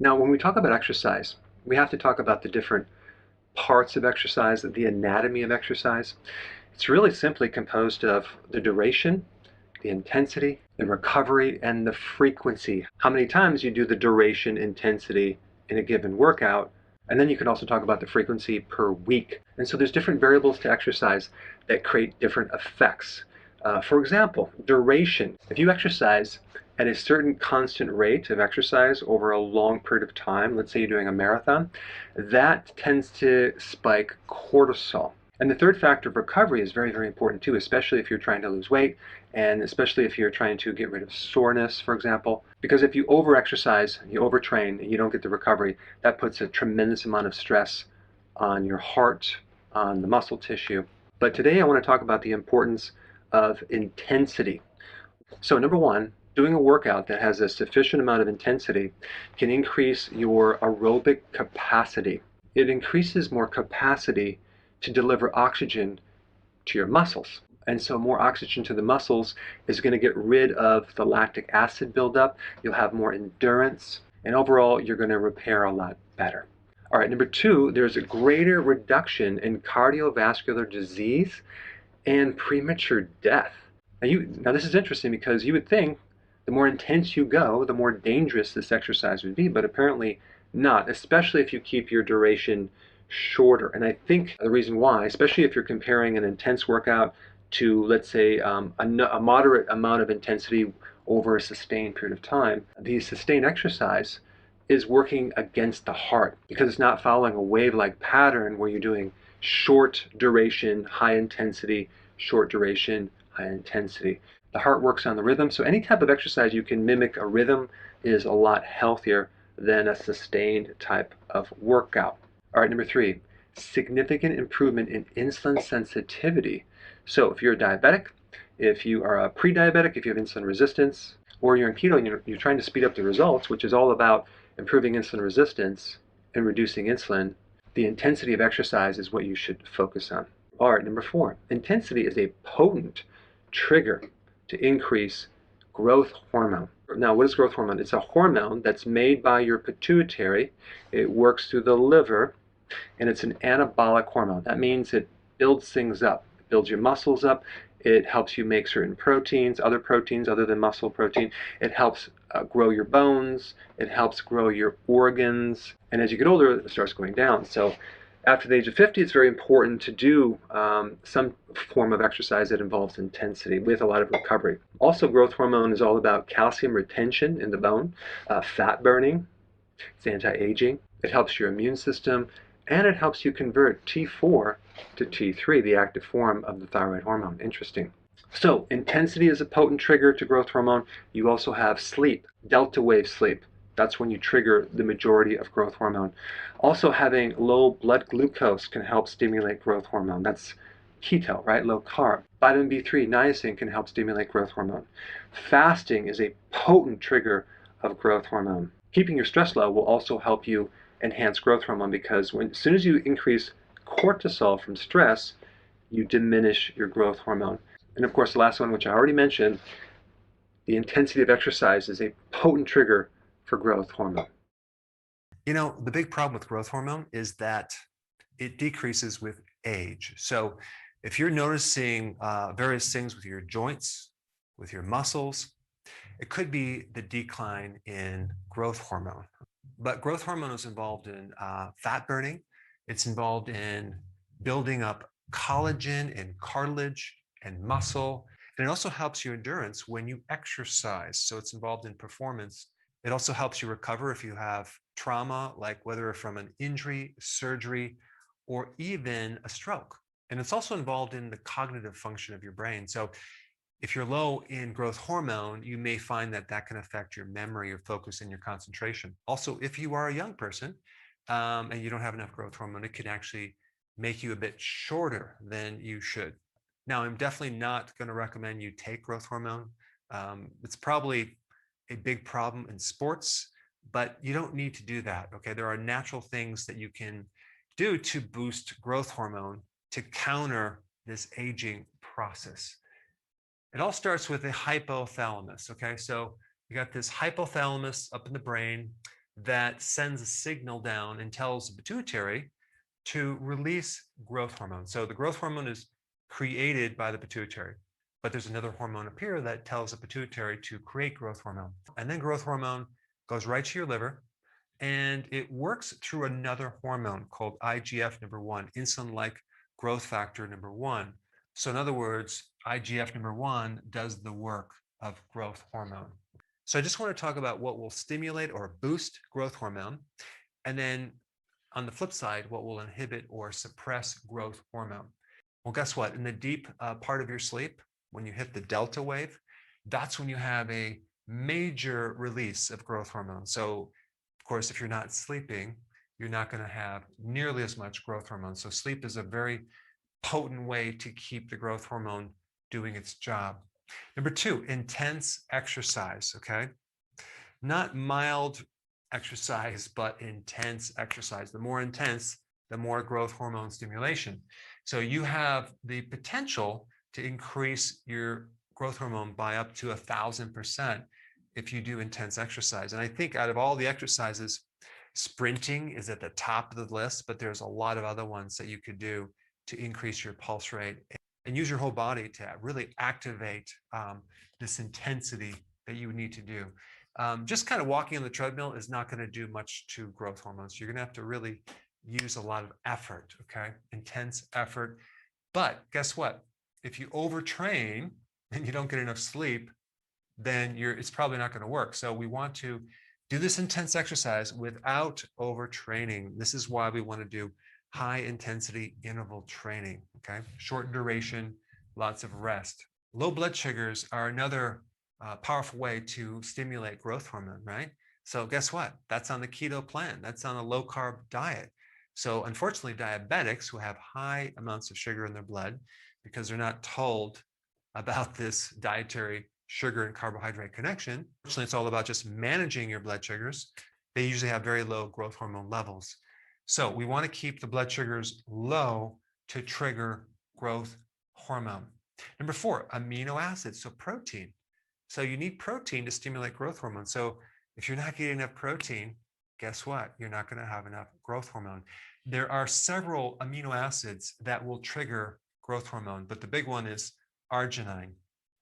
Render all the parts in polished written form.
Now, when we talk about exercise, we have to talk about the different parts of exercise, the anatomy of exercise. It's really simply composed of the duration, the intensity, the recovery, and the frequency. How many times you do the duration, intensity in a given workout, and then you can also talk about the frequency per week. And so there's different variables to exercise that create different effects. For example, duration. If you exercise at a certain constant rate of exercise over a long period of time, let's say you're doing a marathon, that tends to spike cortisol. And the third factor of recovery is very, very important too, especially if you're trying to lose weight and especially if you're trying to get rid of soreness, for example. Because if you over-exercise, you overtrain, and you don't get the recovery, that puts a tremendous amount of stress on your heart, on the muscle tissue. But today I want to talk about the importance of intensity. So number one, doing a workout that has a sufficient amount of intensity can increase your aerobic capacity. It increases more capacity to deliver oxygen to your muscles. And so more oxygen to the muscles is going to get rid of the lactic acid buildup. You'll have more endurance, and overall, you're going to repair a lot better. All right, number two, there's a greater reduction in cardiovascular disease and premature death. Now this is interesting because you would think the more intense you go, the more dangerous this exercise would be, but apparently not, especially if you keep your duration shorter. And I think the reason why, especially if you're comparing an intense workout to, let's say, a moderate amount of intensity over a sustained period of time, the sustained exercise is working against the heart because it's not following a wave-like pattern where you're doing short duration, high intensity, short duration, high intensity. The heart works on the rhythm, so any type of exercise you can mimic a rhythm is a lot healthier than a sustained type of workout. All right, number three, significant improvement in insulin sensitivity. So if you're a diabetic, if you are a pre-diabetic, if you have insulin resistance, or you're in keto and you're trying to speed up the results, which is all about improving insulin resistance and reducing insulin, the intensity of exercise is what you should focus on. All right, number four, intensity is a potent trigger to increase growth hormone. Now, what is growth hormone? It's a hormone that's made by your pituitary. It works through the liver, and it's an anabolic hormone. That means it builds things up. It builds your muscles up. It helps you make certain proteins other than muscle protein. It helps grow your bones. It helps grow your organs. And as you get older, it starts going down. So after the age of 50, it's very important to do some form of exercise that involves intensity with a lot of recovery. Also, growth hormone is all about calcium retention in the bone, fat burning, it's anti-aging, it helps your immune system, and it helps you convert T4 to T3, the active form of the thyroid hormone. Interesting. So, intensity is a potent trigger to growth hormone. You also have sleep, delta wave sleep. That's when you trigger the majority of growth hormone. Also, having low blood glucose can help stimulate growth hormone. That's keto, right? Low carb. Vitamin B3, niacin can help stimulate growth hormone. Fasting is a potent trigger of growth hormone. Keeping your stress low will also help you enhance growth hormone because as soon as you increase cortisol from stress, you diminish your growth hormone. And of course, the last one, which I already mentioned, the intensity of exercise is a potent trigger for growth hormone. You know, the big problem with growth hormone is that it decreases with age. So if you're noticing various things with your joints, with your muscles, it could be the decline in growth hormone. But growth hormone is involved in fat burning. It's involved in building up collagen and cartilage and muscle. And it also helps your endurance when you exercise. So it's involved in performance. It also helps you recover if you have trauma, like whether from an injury, surgery, or even a stroke. And it's also involved in the cognitive function of your brain. So if you're low in growth hormone, you may find that that can affect your memory, your focus, and your concentration. Also, if you are a young person and you don't have enough growth hormone, it can actually make you a bit shorter than you should. Now, I'm definitely not going to recommend you take growth hormone. It's probably a big problem in sports, but you don't need to do that. Okay, there are natural things that you can do to boost growth hormone to counter this aging process. It all starts with the hypothalamus. Okay, so you got this hypothalamus up in the brain. that sends a signal down and tells the pituitary to release growth hormone. So the growth hormone is created by the pituitary, but there's another hormone up here that tells the pituitary to create growth hormone. And then growth hormone goes right to your liver, and it works through another hormone called IGF number 1, insulin-like growth factor number 1. So in other words, IGF number 1 does the work of growth hormone. So I just want to talk about what will stimulate or boost growth hormone, and then on the flip side, what will inhibit or suppress growth hormone. Well, guess what? In the deep part of your sleep, when you hit the delta wave, that's when you have a major release of growth hormone. So, of course, if you're not sleeping, you're not going to have nearly as much growth hormone. So sleep is a very potent way to keep the growth hormone doing its job. Number 2, intense exercise, okay? Not mild exercise, but intense exercise. The more intense, the more growth hormone stimulation. So you have the potential to increase your growth hormone by up to 1,000% if you do intense exercise. And I think out of all the exercises, sprinting is at the top of the list, but there's a lot of other ones that you could do to increase your pulse rate and use your whole body to really activate this intensity that you need to do. Just kind of walking on the treadmill is not going to do much to growth hormones. You're going to have to really use a lot of effort, okay? Intense effort. But guess what? If you overtrain and you don't get enough sleep, then it's probably not going to work. So we want to do this intense exercise without overtraining. This is why we want to do high intensity interval training, okay? Short duration, lots of rest. Low blood sugars are another powerful way to stimulate growth hormone, right? So guess what? That's on the keto plan. That's on a low carb diet. So unfortunately, diabetics who have high amounts of sugar in their blood, because they're not told about this dietary sugar and carbohydrate connection, unfortunately, it's all about just managing your blood sugars. They usually have very low growth hormone levels. So we want to keep the blood sugars low to trigger growth hormone. Number 4, amino acids, so protein. So you need protein to stimulate growth hormone. So if you're not getting enough protein, guess what? You're not going to have enough growth hormone. There are several amino acids that will trigger growth hormone, but the big one is arginine.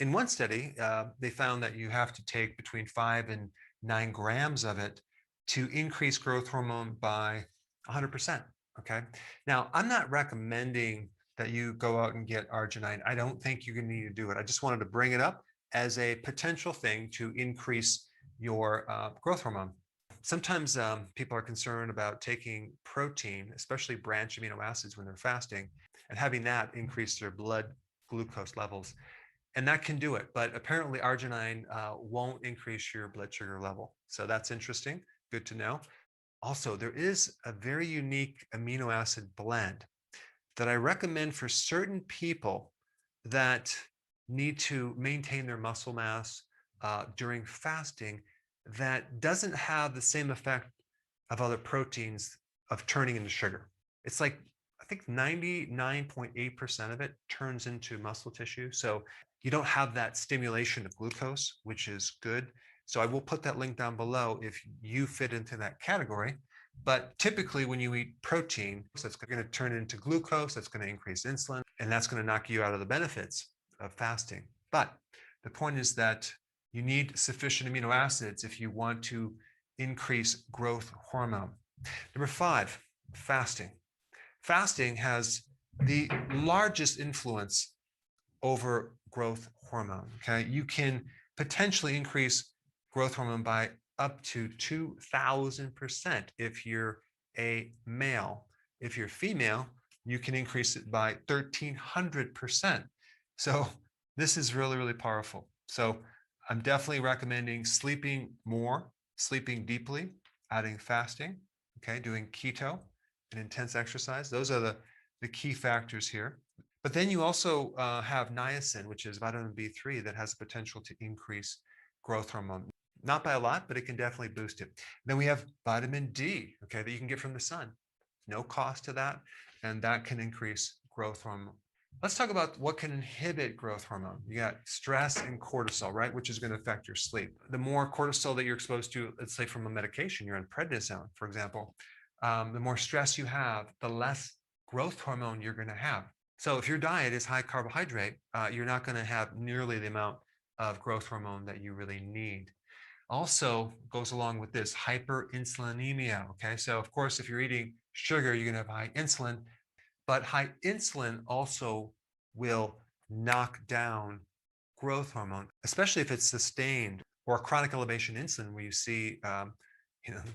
In one study, they found that you have to take between 5 and 9 grams of it to increase growth hormone by 100%, okay? Now, I'm not recommending that you go out and get arginine. I don't think you're going to need to do it. I just wanted to bring it up as a potential thing to increase your growth hormone. Sometimes people are concerned about taking protein, especially branch amino acids when they're fasting, and having that increase their blood glucose levels. And that can do it, but apparently arginine won't increase your blood sugar level. So that's interesting, good to know. Also, there is a very unique amino acid blend that I recommend for certain people that need to maintain their muscle mass during fasting that doesn't have the same effect of other proteins of turning into sugar. It's like, I think 99.8% of it turns into muscle tissue. So you don't have that stimulation of glucose, which is good. So I will put that link down below if you fit into that category. But typically when you eat protein, that's going to turn into glucose, that's going to increase insulin, and that's going to knock you out of the benefits of fasting. But the point is that you need sufficient amino acids if you want to increase growth hormone. Number 5, fasting. Fasting has the largest influence over growth hormone, okay? You can potentially increase growth hormone by up to 2,000% if you're a male. If you're female, you can increase it by 1,300%. So this is really, really powerful. So I'm definitely recommending sleeping more, sleeping deeply, adding fasting, okay, doing keto and intense exercise. Those are the key factors here. But then you also have niacin, which is vitamin B3 that has the potential to increase growth hormone. Not by a lot, but it can definitely boost it. Then we have vitamin D, okay, that you can get from the sun. No cost to that, and that can increase growth hormone. Let's talk about what can inhibit growth hormone. You got stress and cortisol, right? Which is going to affect your sleep. The more cortisol that you're exposed to, let's say from a medication, you're on prednisone, for example, the more stress you have, the less growth hormone you're going to have. So if your diet is high carbohydrate, you're not going to have nearly the amount of growth hormone that you really need. Also goes along with this hyperinsulinemia. Okay, so of course, if you're eating sugar, you're going to have high insulin, but high insulin also will knock down growth hormone, especially if it's sustained, or chronic elevation insulin, where you see the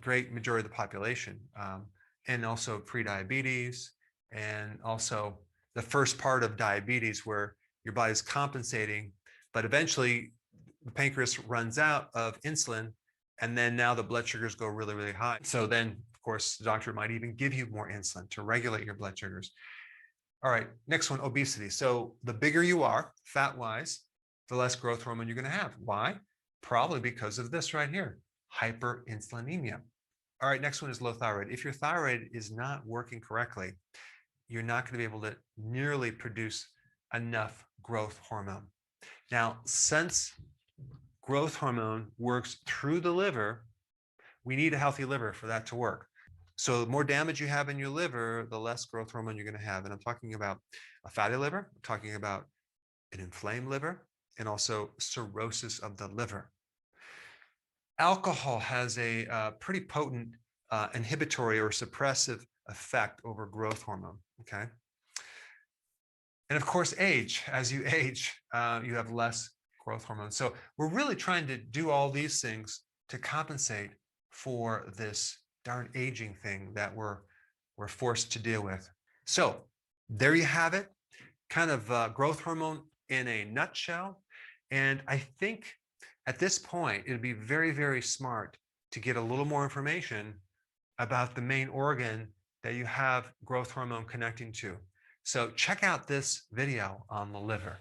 great majority of the population, and also prediabetes, and also the first part of diabetes where your body's compensating, but eventually the pancreas runs out of insulin, and then now the blood sugars go really, really high. So then, of course, the doctor might even give you more insulin to regulate your blood sugars. All right, next one, obesity. So the bigger you are, fat-wise, the less growth hormone you're going to have. Why? Probably because of this right here, hyperinsulinemia. All right, next one is low thyroid. If your thyroid is not working correctly, you're not going to be able to nearly produce enough growth hormone. Now, since growth hormone works through the liver, we need a healthy liver for that to work. So the more damage you have in your liver, the less growth hormone you're going to have. And I'm talking about a fatty liver, I'm talking about an inflamed liver, and also cirrhosis of the liver. Alcohol has a pretty potent inhibitory or suppressive effect over growth hormone, okay? And of course, age. As you age, you have less growth hormone. So we're really trying to do all these things to compensate for this darn aging thing that we're forced to deal with. So there you have it, kind of growth hormone in a nutshell. And I think at this point, it'd be very, very smart to get a little more information about the main organ that you have growth hormone connecting to. So check out this video on the liver.